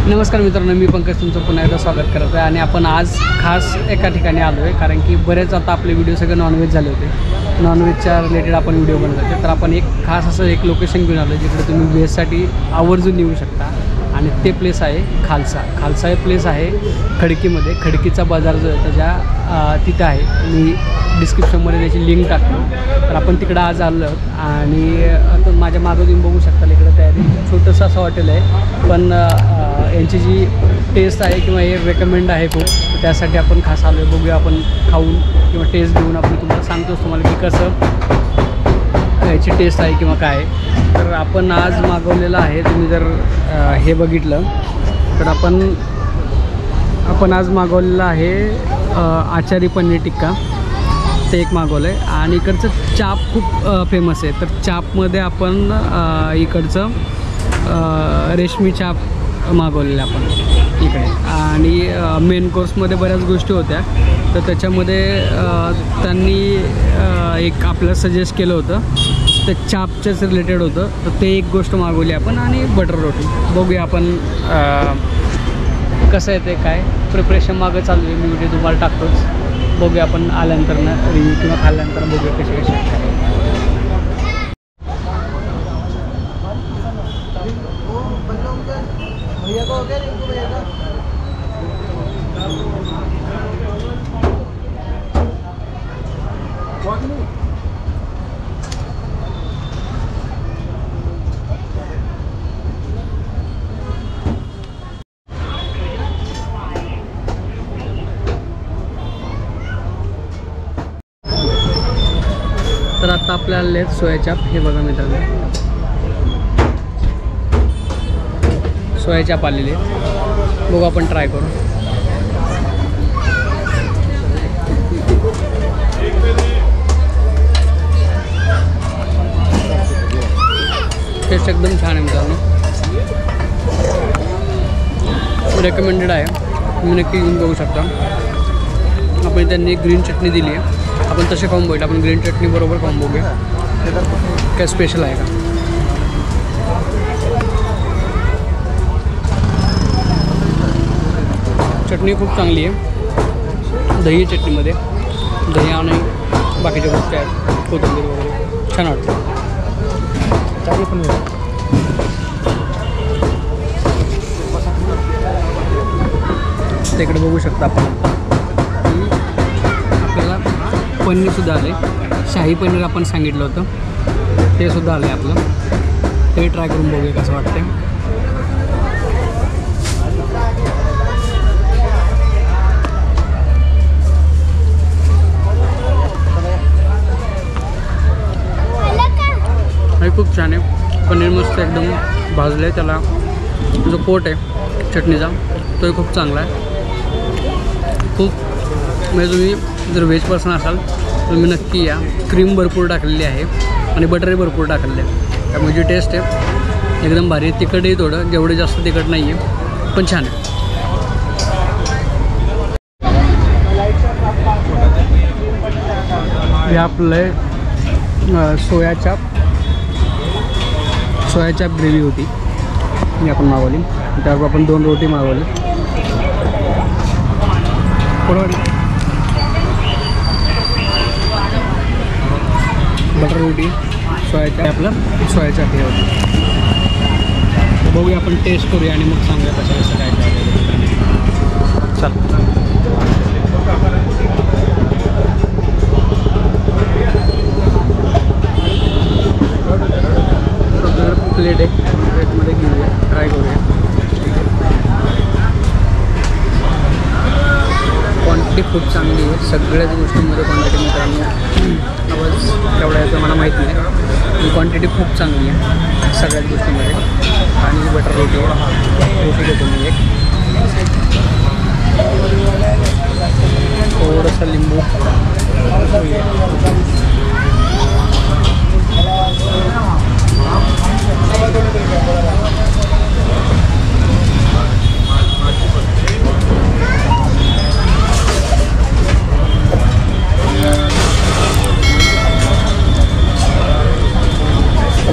नमस्कार मित्रांनो, मी पंकज तुमचं पुन्हा एकदा स्वागत करत आहे आणि आपण आज खास एका ठिकाणी आलो आहे कारण की बरेच आता आपले व्हिडिओ सगळे नॉनव्हेज झाले होते. नॉनव्हेजच्या रिलेटेड आपण व्हिडिओ बनवत होते, तर आपण एक खास असं एक लोकेशन घेऊन आलो जिकडे तुम्ही व्हेजसाठी आवर्जून येऊ शकता आणि ते प्लेस आहे खालसा. खालसा हे प्लेस आहे खडकीमध्ये. खडकीचा बाजार जो आहे त्याच्या तिथं आहे. मी डिस्क्रिप्शनमध्ये त्याची लिंक टाकतो. तर आपण तिकडं आज आलो आणि आता माझ्या मागं तुम्ही बघू शकता इकडं तयारी छोटंसं असं हॉटेल आहे, पण यांची जी टेस्ट आहे किंवा हे रेकमेंड आहे खूप, तर त्यासाठी आपण खास आलो आहे. बघूया आपण खाऊन किंवा टेस्ट घेऊन आपण तुम्हाला सांगतोच तुम्हाला की कसं याची टेस्ट आहे किंवा काय. तर आपण आज मागवलेलं आहे. तुम्ही जर हे बघितलं तर आपण आज मागवलेलं आहे आचारी पनीर टिक्का, ते एक मागवलं आहे. आणि इकडचं चाप खूप फेमस आहे. तर चापमध्ये आपण इकडचं रेशमी चाप मागवलेलं आपण इकडे. आणि मेन कोर्समध्ये बऱ्याच गोष्टी होत्या, तर त्याच्यामध्ये त्यांनी एक आपल्याला सजेस्ट केलं होतं, तर चापच्याच रिलेटेड होतं, तर ते एक गोष्ट मागवली आपण. आणि बटर रोटी बघूया आपण कसं आहे ते काय प्रिपरेशन मागं चालू आहे. मी व्हिडिओ तुम्हाला टाकतोच. बघूया आपण आल्यानंतर रिव्ह्यू किंवा खाल्ल्यानंतर बघूया कसे कसे. तर आता आपल्याला आले आहेत सोया चाप. हे बघा मित्रांनो, सोया चाप आलेले आहेत. बघू आपण ट्राय करू. टेस्ट एकदम छान आहे मित्रांनो, रेकमेंडेड आहे. तुम्ही नक्की घेऊन बघू शकता. आपण त्यांनी ग्रीन चटणी दिली आहे, आपण तसे खाऊन बघूया. आपण ग्रीन चटणी बरोबर खाऊन बघूया काय स्पेशल आहे का. चटणी खूप चांगली आहे. दही चटणीमध्ये दही आणि बाकीच्या गोष्टी आहेत, कोथिंबीर वगैरे छान वाटतं. चालेल पण तिकडे बघू शकता आपण पनीरसुद्धा आले. शाही पनीर आपण सांगितलं होतं, ते सुद्धा आलं आहे आपलं. ते ट्राय करून बघूया कसं वाटतं. हे खूप छान आहे. पनीर मस्त एकदम भाजलं आहे. त्याला जो पोट आहे चटणीचा तोही खूप चांगला आहे. खूप म्हणजे तुम्ही जर व्हेज पर्सन असाल तर तुम्ही नक्की या. क्रीम भरपूर टाकलेली आहे आणि बटरही भरपूर टाकलेले आहे, त्यामुळे जी टेस्ट आहे एकदम भारी. तिखटही थोडं, जेवढे जास्त तिखट नाही आहे, पण छान आहे. हे आपलं सोया चाप ग्रेव्ही होती, ही आपण मागवली. त्यावर आपण 2 रोटी मागवली. बटर रोटी, आपलं सोया चाप हे होती. बघूया आपण टेस्ट करूया आणि मग सांगूया कसं काय चल. प्लेट आहे, प्लेटमध्ये घेऊया, ट्राय करूया. क्वांटिटी खूप चांगली आहे. सगळ्याच गोष्टींमध्ये क्वांटिटी मित्रांनो, आवाज तेवढा येतो मला माहीत नाही. क्वांटिटी खूप चांगली आहे सगळ्याच गोष्टींमध्ये. आणि बटर रोटी घेतो मी एक. थोडंसं लिंबू.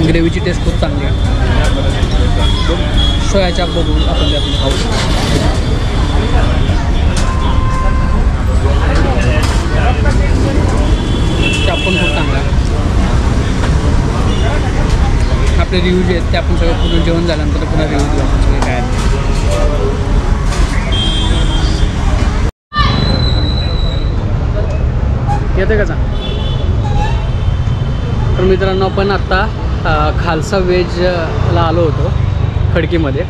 ग्रेव्हीची टेस्ट खूप चांगली आहे. सोया चाप बघू आपण त्यातून खाऊ. चाप पण खूप चांगला आहे. आपले रिव्ह्यू जे आहेत ते आपण सगळं पूर्ण जेवण झाल्यानंतर पुन्हा रिव्ह्यू देऊ आपण सगळे काय येते का. तर मित्रांनो आपण आत्ता खालसा वेजला आलो होतो खडकीमध्ये.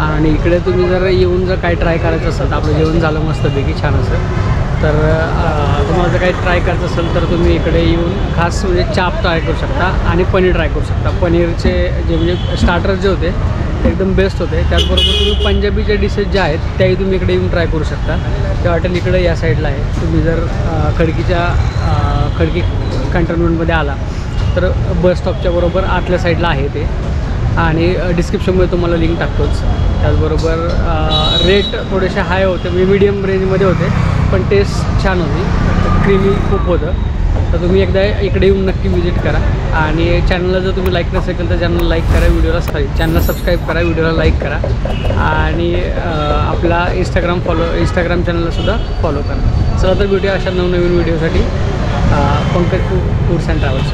आणि इकडे तुम्ही जर येऊन जर काही ट्राय करायचं असेल तर आपलं जेवण झालं मस्तपैकी छान असं. तर तुम्हाला जर काही ट्राय करायचं असेल तर तुम्ही इकडे येऊन खास म्हणजे चाप ट्राय करू शकता आणि पनीर ट्राय करू शकता. पनीरचे जे म्हणजे स्टार्टर जे होते ते एकदम बेस्ट होते. त्याचबरोबर तुम्ही पंजाबीचे डिशेस ज्या आहेत त्याही तुम्ही इकडे येऊन ट्राय करू शकता. ते हॉटेल इकडे या साईडला आहे. तुम्ही जर खडकी कॅन्टोन्मेंटमध्ये आला तर बस स्टॉपच्या बरोबर आतल्या साईडला आहे ते. आणि डिस्क्रिप्शनमध्ये तुम्हाला लिंक टाकतोच. त्याचबरोबर रेट थोडेसे हाय होते म्हणजे मीडियम रेंजमध्ये होते पण टेस्ट छान होती. क्रीमी खूप होतं. तर तुम्ही एकदा इकडे येऊन नक्की विजिट करा. आणि चॅनलला जर तुम्ही लाईक नसेल तर चॅनलला लाईक करा, चॅनलला सबस्क्राईब करा, व्हिडिओला लाईक करा. आणि आपला इंस्टाग्राम चॅनललासुद्धा फॉलो करा. चला तर भेटूया अशा नवनवीन व्हिडिओसाठी. Pankaj tours and travels.